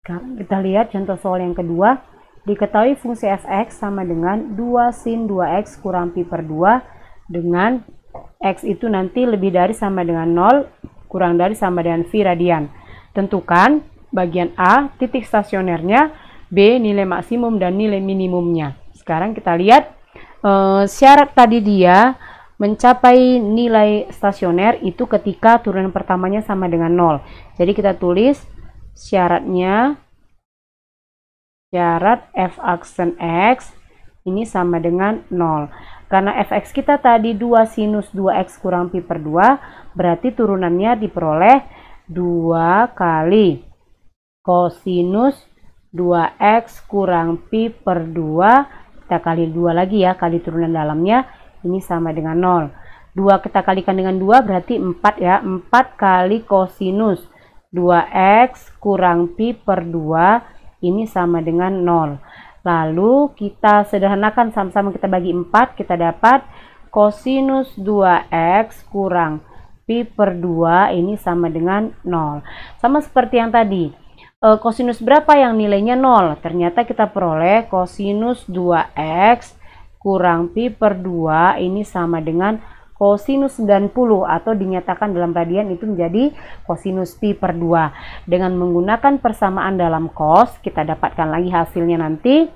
Sekarang kita lihat contoh soal yang kedua. Diketahui fungsi fx sama dengan 2 sin 2x kurang pi per 2 dengan x itu nanti lebih dari sama dengan 0 kurang dari sama dengan v radian. Tentukan bagian A titik stasionernya, B nilai maksimum dan nilai minimumnya. Sekarang kita lihat syarat tadi dia mencapai nilai stasioner itu ketika turunan pertamanya sama dengan 0. Jadi kita tulis syaratnya, syarat f aksen x ini sama dengan 0. Karena fx kita tadi 2 sinus 2x kurang pi per 2, berarti turunannya diperoleh 2 kali kosinus 2x kurang pi per 2. Kita kali 2 lagi ya, kali turunan dalamnya, ini sama dengan 0. 2 kita kalikan dengan 2 berarti 4 ya. 4 kali kosinus 2x kurang pi per 2 ini sama dengan 0. Lalu kita sederhanakan, sama-sama kita bagi 4, kita dapat kosinus 2x kurang pi per 2 ini sama dengan 0. Sama seperti yang tadi, kosinus berapa yang nilainya 0? Ternyata kita peroleh kosinus 2x kurang pi per 2 ini sama dengan kosinus 90, atau dinyatakan dalam radian itu menjadi kosinus pi per 2. Dengan menggunakan persamaan dalam cos, kita dapatkan lagi hasilnya nanti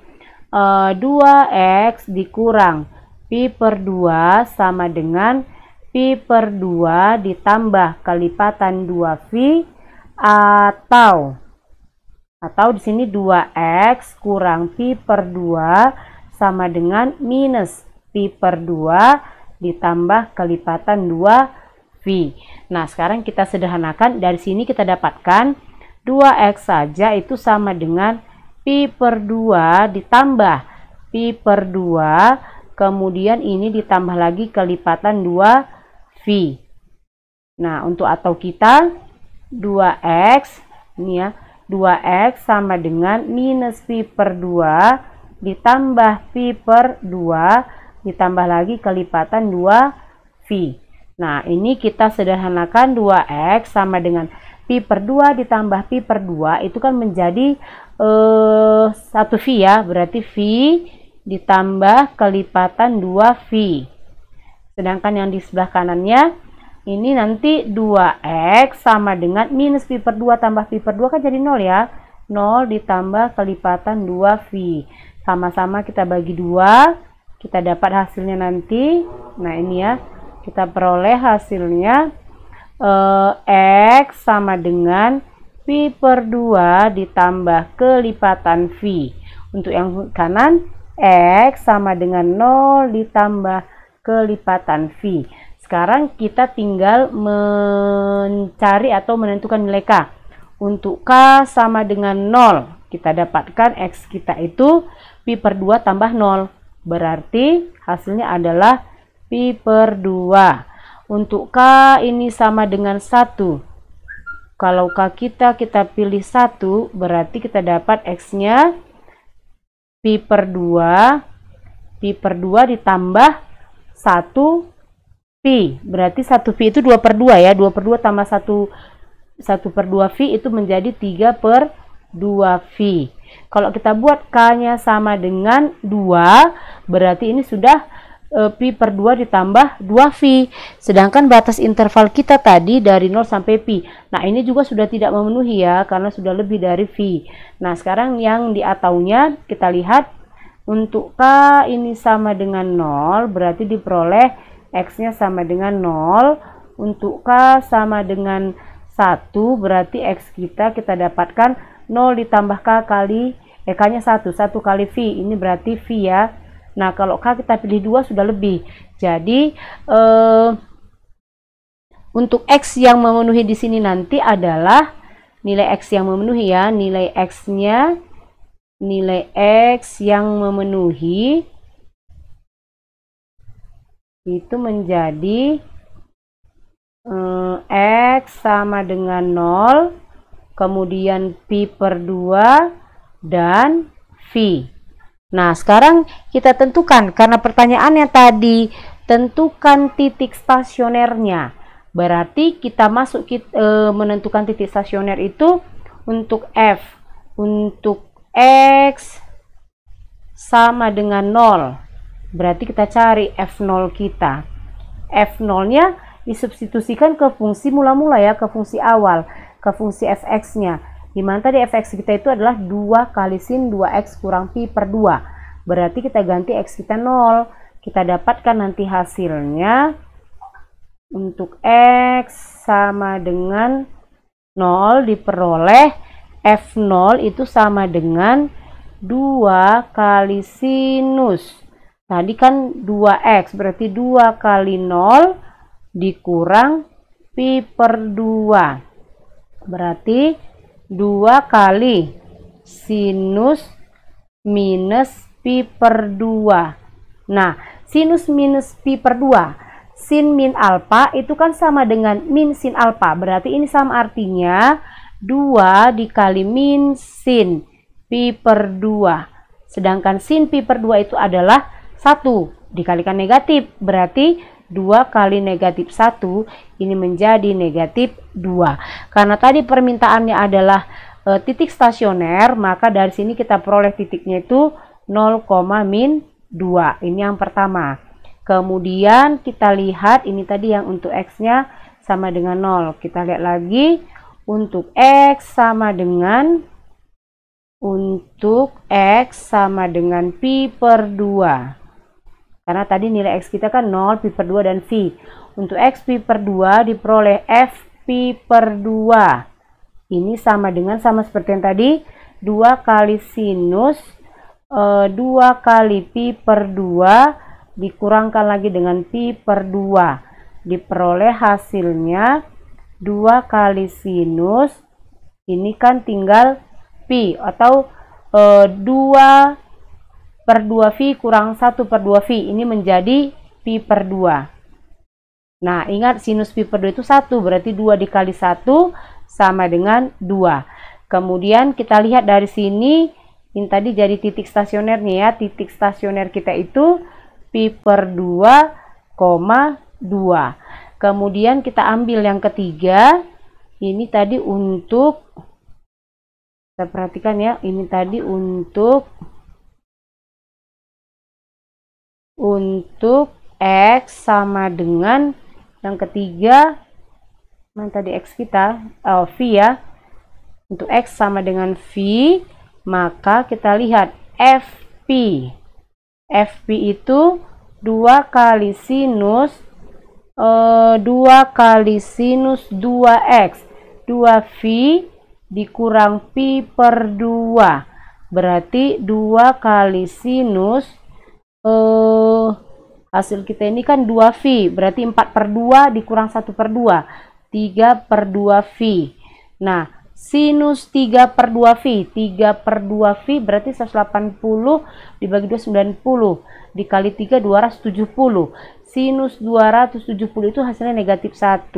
2x dikurang pi per 2 sama dengan pi per 2 ditambah kelipatan 2v, atau di sini 2x kurang pi per 2 sama dengan minus pi per 2 ditambah kelipatan 2v. Nah, sekarang kita sederhanakan. Dari sini kita dapatkan 2x saja itu sama dengan pi per 2 ditambah pi per 2, kemudian ini ditambah lagi kelipatan 2v. Nah, untuk atau kita 2x ini ya, 2x sama dengan minus pi per 2 ditambah pi per 2 ditambah lagi kelipatan 2v. Nah, ini kita sederhanakan 2x sama dengan pi per 2 ditambah pi per 2 itu kan menjadi 1v ya, berarti v ditambah kelipatan 2v. Sedangkan yang di sebelah kanannya ini nanti 2x sama dengan minus pi per 2 tambah pi per 2 kan jadi 0 ya. 0 ditambah kelipatan 2v. Sama-sama kita bagi 2. Kita dapat hasilnya nanti. Nah, ini ya. Kita peroleh hasilnya x sama dengan pi per 2 ditambah kelipatan v. Untuk yang kanan, x sama dengan 0 ditambah kelipatan v. Sekarang kita tinggal mencari atau menentukan nilai k. Untuk k sama dengan 0, kita dapatkan x kita itu pi per 2 tambah 0. Berarti hasilnya adalah pi per 2. Untuk k ini sama dengan 1. Kalau k kita pilih 1, berarti kita dapat x-nya pi per 2. Pi per 2 ditambah 1 pi. Berarti 1 pi itu 2 per 2 ya. 2 per 2 tambah 1 per 2 v itu menjadi 3 per 2v. Kalau kita buat k-nya sama dengan 2, berarti ini sudah pi per 2 ditambah 2v. Sedangkan batas interval kita tadi dari 0 sampai pi. Nah, ini juga sudah tidak memenuhi ya, karena sudah lebih dari v. Nah, sekarang yang di ataunya kita lihat. Untuk k ini sama dengan 0, berarti diperoleh x-nya sama dengan 0. Untuk k sama dengan 1, berarti x kita dapatkan 0 ditambah k kali k-nya 1 kali v, ini berarti v ya. Nah, kalau k kita pilih 2 sudah lebih. Jadi untuk x yang memenuhi di sini nanti adalah nilai x yang memenuhi ya, nilai x-nya, nilai x yang memenuhi itu menjadi x sama dengan 0, kemudian pi per 2 dan v. Nah, sekarang kita tentukan, karena pertanyaannya tadi tentukan titik stasionernya, berarti kita menentukan titik stasioner itu untuk f untuk X sama dengan 0. Berarti kita cari F0 kita. F0-nya disubstitusikan ke fungsi mula-mula ya, ke fungsi awal, ke fungsi fx-nya. Dimana tadi fx kita itu adalah 2 kali sin 2x kurang pi per 2. Berarti kita ganti x kita 0. Kita dapatkan nanti hasilnya untuk x sama dengan 0 diperoleh F0 itu sama dengan 2 kali sinus. Tadi kan 2x, berarti 2 kali 0 dikurang pi per 2. Berarti 2 kali sinus minus pi per 2. Nah, sinus minus pi per 2. Sin min alfa itu kan sama dengan min sin alfa. Berarti ini sama artinya 2 dikali min sin pi per 2. Sedangkan sin pi per 2 itu adalah 1 dikalikan negatif. Berarti 2 kali negatif 1 ini menjadi negatif 2. Karena tadi permintaannya adalah titik stasioner, maka dari sini kita peroleh titiknya itu 0, min 2. Ini yang pertama. Kemudian kita lihat ini tadi yang untuk X-nya sama dengan 0. Kita lihat lagi untuk X sama dengan pi per 2. Karena tadi nilai X kita kan 0, pi per 2 dan V. Untuk X pi per 2 diperoleh F pi per 2. Ini sama dengan, sama seperti yang tadi, 2 kali sinus 2 kali pi per 2 dikurangkan lagi dengan pi per 2. Diperoleh hasilnya 2 kali sinus, ini kan tinggal pi atau 2 per 2V kurang 1 per 2V, ini menjadi pi per 2. Nah, ingat sinus pi per 2 itu 1, berarti 2 dikali 1 sama dengan 2. Kemudian kita lihat dari sini, ini tadi jadi titik stasionernya ya. Titik stasioner kita itu pi per 2, 2. Kemudian kita ambil yang ketiga. Ini tadi untuk, kita perhatikan ya, ini tadi untuk X sama dengan yang ketiga, mana tadi X kita, V ya. Untuk X sama dengan V, maka kita lihat FP. FP itu 2 kali sinus 2 kali sinus 2x 2V dikurang pi per 2. Berarti 2 kali sinus hasil kita ini kan 2V, berarti 4 per 2 dikurang 1 per 2, 3 per 2V. Nah, sinus 3 per 2V, 3 per 2V berarti 180 dibagi 2, 90, dikali 3, 270. Sinus 270 itu hasilnya negatif 1.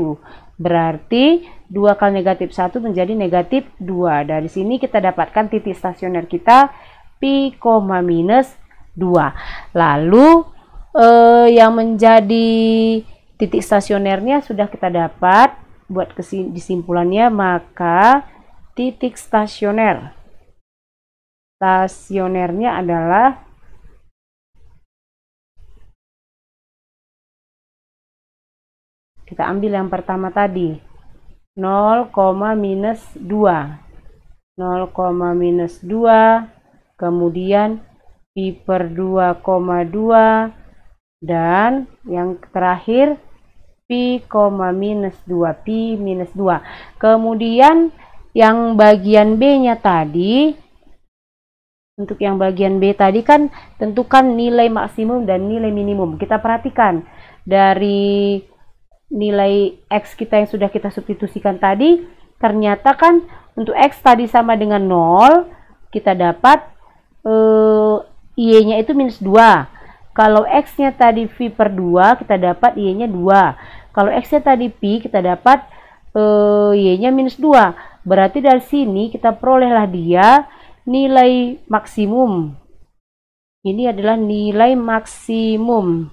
Berarti 2 kali negatif 1 menjadi negatif 2. Dari sini kita dapatkan titik stasioner kita pi, minus 2. Lalu yang menjadi titik stasionernya sudah kita dapat. Buat kesimpulannya, maka titik stasionernya adalah kita ambil yang pertama tadi 0, minus 2, 0, minus 2, kemudian pi per 2, 2, dan yang terakhir pi, minus 2, pi minus 2. Kemudian yang bagian B-nya tadi, untuk yang bagian B tadi kan tentukan nilai maksimum dan nilai minimum. Kita perhatikan dari nilai X kita yang sudah kita substitusikan tadi, ternyata kan untuk X tadi sama dengan 0, kita dapat Y-nya itu minus 2. Kalau X-nya tadi V per 2, kita dapat Y-nya 2. Kalau X-nya tadi Pi, kita dapat Y-nya minus 2. Berarti dari sini kita perolehlah dia nilai maksimum. Ini adalah nilai maksimum.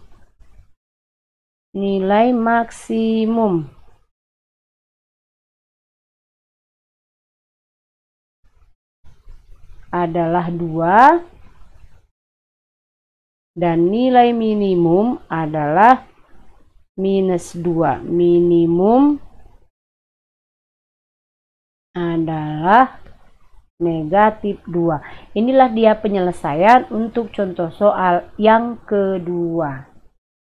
Nilai maksimum. adalah 2 dan nilai minimum adalah minus 2. Minimum adalah negatif 2. Inilah dia penyelesaian untuk contoh soal yang kedua.